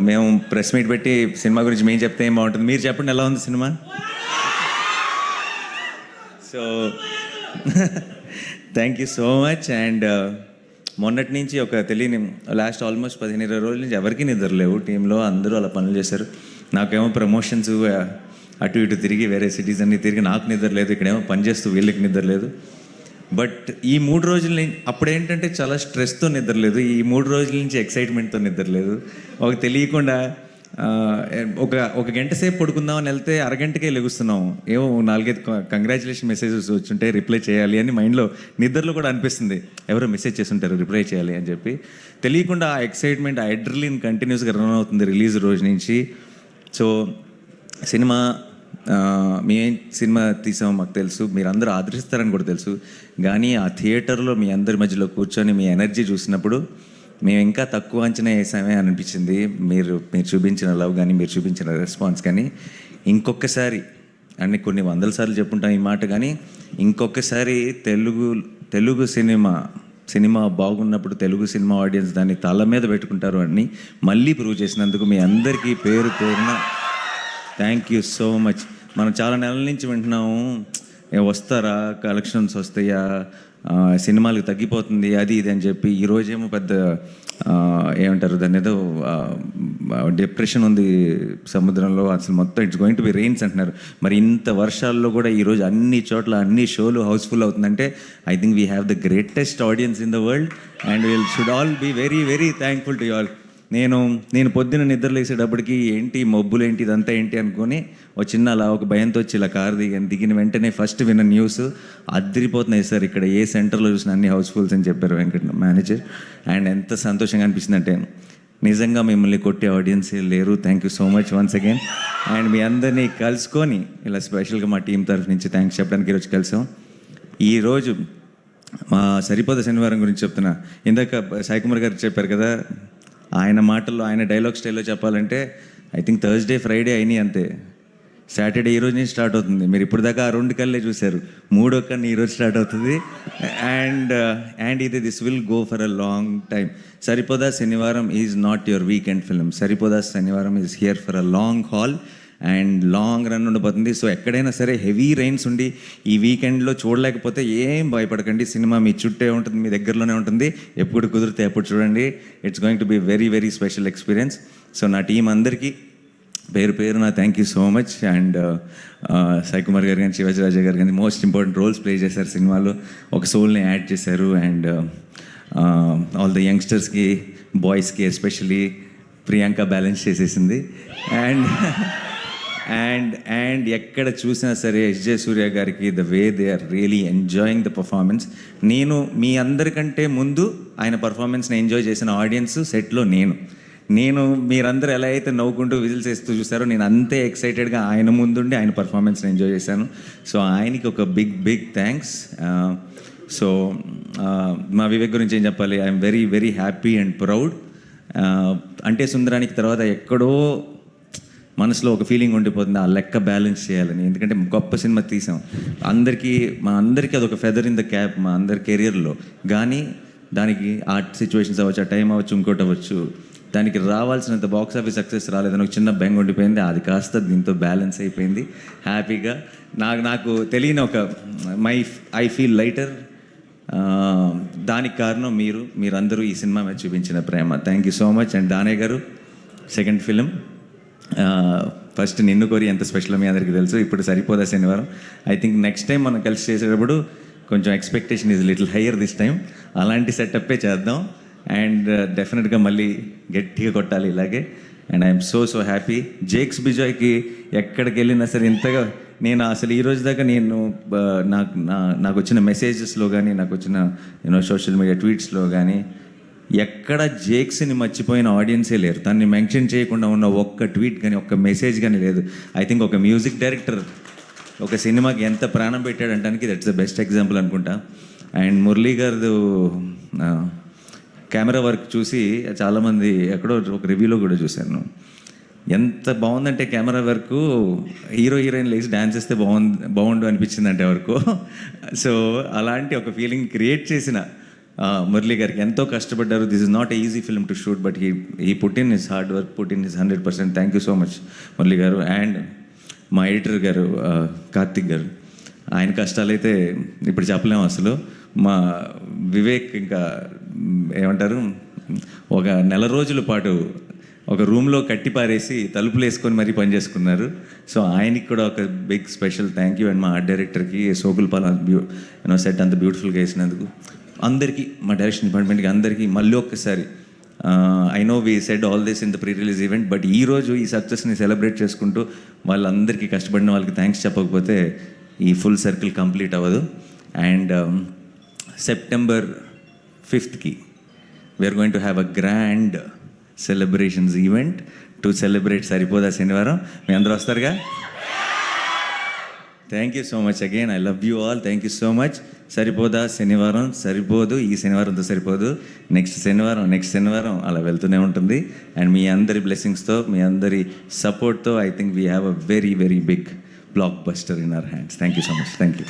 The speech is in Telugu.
మేము ప్రెస్ మీట్ పెట్టి సినిమా గురించి మేము చెప్తే ఏం బాగుంటుంది, మీరు చెప్పండి ఎలా ఉంది cinema. So thank you so much. And మొన్నటి నుంచి ఒక తెలియని లాస్ట్ ఆల్మోస్ట్ 15-20 రోజుల నుంచి ఎవరికి నిద్ర లేవు టీంలో, అందరూ అలా పనులు చేశారు. నాకేమో ప్రమోషన్స్ అటు ఇటు తిరిగి వేరే సిటీస్ అన్నీ తిరిగి నాకు నిద్ర లేదు, ఇక్కడేమో పని చేస్తూ వీళ్ళకి నిద్ర లేదు. బట్ ఈ 3 రోజుల నుంచి అప్పుడేంటంటే చాలా స్ట్రెస్తో నిద్ర లేదు, ఈ 3 రోజుల నుంచి ఎక్సైట్మెంట్తో నిద్ర లేదు. ఒక తెలియకుండా ఒక గంట సేపు పడుకుందామని వెళ్తే అరగంటకే లెగుస్తున్నాం, ఏమో 4-5 కంగ్రాచులేషన్ మెసేజెస్ వచ్చుంటే రిప్లై చేయాలి అని మైండ్లో నిద్రలో కూడా అనిపిస్తుంది, ఎవరో మెసేజ్ చేస్తుంటారు రిప్లై చేయాలి అని చెప్పి. తెలియకుండా ఆ ఎక్సైట్మెంట్, ఆ అడ్రినలిన్ కంటిన్యూస్గా రన్ అవుతుంది రిలీజ్ రోజు నుంచి. సో సినిమా మేం సినిమా తీసామో మాకు తెలుసు, మీరు అందరూ ఆదరిస్తారని కూడా తెలుసు. కానీ ఆ థియేటర్లో మీ అందరి మధ్యలో కూర్చొని మీ ఎనర్జీ చూసినప్పుడు మేము ఇంకా తక్కువ అంచనా వేసామే అనిపించింది. మీరు చూపించిన లవ్ కానీ, మీరు చూపించిన రెస్పాన్స్ కానీ ఇంకొకసారి, అన్ని కొన్ని 100 సార్లు చెప్పుంటాం ఈ మాట, కానీ ఇంకొకసారి తెలుగు సినిమా బాగున్నప్పుడు తెలుగు సినిమా ఆడియన్స్ దాన్ని తల మీద పెట్టుకుంటారు అని మళ్ళీ ప్రూవ్ చేసినందుకు మీ అందరికీ పేరు పేరున థ్యాంక్ యూ సో మచ్. మనం చాలా నెలల నుంచి వింటున్నాము, వస్తారా, కలెక్షన్స్ వస్తాయా, సినిమాలకు తగ్గిపోతుంది అది ఇది అని చెప్పి. ఈరోజేమో పెద్ద ఏమంటారు దాన్ని, ఏదో డిప్రెషన్ ఉంది సముద్రంలో, అసలు మొత్తం it's going to be rains అంటున్నారు. మరి ఇంత వర్షాల్లో కూడా ఈరోజు అన్ని చోట్ల అన్ని షోలు హౌస్ఫుల్ అవుతుందంటే I think we have the greatest audience in the world and we'll should all be very very thankful to you all. నేను పొద్దున్న నిద్రలేసేటప్పటికి ఏంటి మబ్బులు ఏంటి ఇదంతా ఏంటి అనుకొని చిన్న అలా ఒక భయంతో వచ్చి ఇలా కారు దిగిన వెంటనే ఫస్ట్ విన్న న్యూస్ అదిరిపోతున్నాయి సార్, ఇక్కడ ఏ సెంటర్లో చూసిన అన్ని హౌస్ఫుల్స్ అని చెప్పారు వెంకట మేనేజర్. అండ్ ఎంత సంతోషంగా అనిపిస్తుందంటే నిజంగా మిమ్మల్ని కొట్టే ఆడియన్సే లేరు. Thank you so much once again. And మీ అందరినీ కలుసుకొని ఇలా స్పెషల్గా మా టీం తరఫు నుంచి థ్యాంక్స్ చెప్పడానికి ఈరోజు కలిసాం. ఈరోజు మా సరిపోద శనివారం గురించి చెప్తున్నా. ఇందాక సాయి కుమార్ గారు చెప్పారు కదా, ఆయన మాటల్లో ఆయన డైలాగ్ స్టైల్లో చెప్పాలంటే ఐ థింక్ థర్స్డే ఫ్రైడే అయినాయి అంతే, సాటర్డే ఈరోజు నుంచి స్టార్ట్ అవుతుంది. మీరు ఇప్పుడు దాకా ఆ 2 కళ్ళే చూశారు, 3వ కన్ను ఈరోజు స్టార్ట్ అవుతుంది. And this will go for a long time. Saripodhaa Sanivaaram is not your weekend film, Saripodhaa Sanivaaram is here for a long haul and long run ఉండిపోతుంది. సో ఎక్కడైనా సరే హెవీ రైన్స్ ఉండి ఈ వీకెండ్లో చూడలేకపోతే ఏం భయపడకండి, సినిమా మీ చుట్టే ఉంటుంది, మీ దగ్గరలోనే ఉంటుంది, ఎప్పుడు కుదిరితే ఎప్పుడు చూడండి. It's going to be very very special experience. So నా టీం అందరికీ పేరున thank you so much. And Sai Kumar గారు కానీ, శివాజీ రాజా గారు కానీ మోస్ట్ ఇంపార్టెంట్ రోల్స్ ప్లే చేశారు సినిమాలో, ఒక సోల్ని యాడ్ చేశారు. అండ్ ఆల్ ద యంగ్స్టర్స్కి, బాయ్స్కి ఎస్పెషలీ ప్రియాంక బ్యాలెన్స్ చేసేసింది. అండ్ ఎక్కడ చూసినా సరే ఎస్జే సూర్య గారికి the way they are really enjoying the performance. నేను మీ అందరికంటే ముందు ఆయన పర్ఫార్మెన్స్ని ఎంజాయ్ చేసిన ఆడియన్స్ సెట్లో నేను మీరందరూ ఎలా అయితే నవ్వుకుంటూ విజిల్స్ వేస్తూ చూసారో నేను అంతే ఎక్సైటెడ్గా ఆయన ముందుండి ఆయన పర్ఫార్మెన్స్ని ఎంజాయ్ చేశాను. సో ఆయనకి ఒక బిగ్ థ్యాంక్స్. సో మా వివేక్ గురించి ఏం చెప్పాలి, I'm very very happy and proud. అంటే సుందరానికి తర్వాత ఎక్కడో మనసులో ఒక ఫీలింగ్ ఉండిపోతుంది, ఆ లెక్క బ్యాలెన్స్ చేయాలని. ఎందుకంటే గొప్ప సినిమా తీసాం, మా అందరికీ అదొక ఫెదర్ ఇన్ ద క్యాప్ మా అందరి కెరియర్లో. కానీ దానికి ఆర్ట్ సిచ్యువేషన్స్ అవ్వచ్చు, ఆ టైం అవ్వచ్చు, ఇంకోటి అవ్వచ్చు, దానికి రావాల్సినంత బాక్స్ ఆఫీస్ సక్సెస్ రాలేదని ఒక చిన్న బెంగ ఉండిపోయింది. అది కాస్త దీంతో బ్యాలెన్స్ అయిపోయింది హ్యాపీగా. నాకు తెలియని ఒక ఐ ఫీల్ లైటర్. దానికి కారణం మీరందరూ ఈ సినిమా మీద చూపించిన ప్రేమ. Thank you so much. And Danayya garu second film, first నిన్ను కోరి ఎంత స్పెషల్ మీ అందరికీ తెలుసు. ఇప్పుడు సరిపోదా శనివారం. ఐ థింక్ నెక్స్ట్ టైం మనం కలిసి చేసేటప్పుడు కొంచెం expectation is little higher this time. అలాంటి సెటప్పే చేద్దాం. అండ్ డెఫినెట్గా మళ్ళీ గట్టిగా కొట్టాలి ఇలాగే. And I'm so happy. Jakes బిజాయ్కి ఎక్కడికి వెళ్ళినా సరే ఇంతగా నేను అసలు ఈ రోజు దాకా నాకు వచ్చిన మెసేజెస్లో కానీ, నాకు వచ్చిన సోషల్ మీడియా ట్వీట్స్లో కానీ ఎక్కడ జేక్స్ని మర్చిపోయిన ఆడియన్సే లేరు. తనని మెన్షన్ చేయకుండా ఉన్న ఒక్క ట్వీట్ కానీ, ఒక్క మెసేజ్ కానీ లేదు. ఐ థింక్ ఒక మ్యూజిక్ డైరెక్టర్ ఒక సినిమాకి ఎంత ప్రాణం పెట్టాడంటానికి దట్స్ ద బెస్ట్ ఎగ్జాంపుల్ అనుకుంటా. అండ్ మురళీ గారు కెమెరా వర్క్ చూసి చాలామంది ఎక్కడో ఒక రివ్యూలో కూడా చూశాను, ఎంత బాగుందంటే కెమెరా వర్క్, హీరోయిన్ లేచి డ్యాన్స్ చేస్తే బాగుండు అనిపించింది అంటే వరకు. సో అలాంటి ఒక ఫీలింగ్ క్రియేట్ చేసిన మురళీ గారికి ఎంతో కష్టపడ్డారు. This is not easy film to shoot, but he put in his hard work, put in his 100%. Thank you so much Murali గారు. అండ్ మా ఎడిటర్ గారు కార్తిక్ గారు, ఆయన కష్టాలైతే ఇప్పుడు చెప్పలేము అసలు. మా వివేక్ ఇంకా ఏమంటారు, ఒక నెల రోజుల పాటు ఒక రూమ్లో కట్టి పారేసి తలుపులు వేసుకొని మరీ పనిచేసుకున్నారు. సో ఆయనకి కూడా ఒక big special thank you. And మా ఆర్ట్ డైరెక్టర్కి సోకుల్ పాల్ సెట్ అంత బ్యూటిఫుల్గా వేసినందుకు అందరికీ, మా డైరెక్షన్ డిపార్ట్మెంట్కి అందరికీ మళ్ళీ ఒక్కసారి I know we said all this in the pre release event, but ఈరోజు ఈ సక్సెస్ని సెలబ్రేట్ చేసుకుంటూ వాళ్ళందరికీ కష్టపడిన వాళ్ళకి థ్యాంక్స్ చెప్పకపోతే ఈ ఫుల్ సర్కిల్ కంప్లీట్ అవ్వదు. And September 5th we are going to have a grand celebrations event to celebrate Saripodhaa Sanivaaram. మీ అందరూ వస్తారుగా? Thank you so much again. I love you all. Thank you so much. Saripodhaa Sanivaaram? సరిపోదు. ఈ శనివారంతో సరిపోదు. నెక్స్ట్ శనివారం అలా వెళ్తూనే ఉంటుంది. అండ్ మీ అందరి బ్లెస్సింగ్స్తో, మీ అందరి సపోర్ట్తో I think we have a very very big blockbuster in our hands. Thank you so much. Thank you.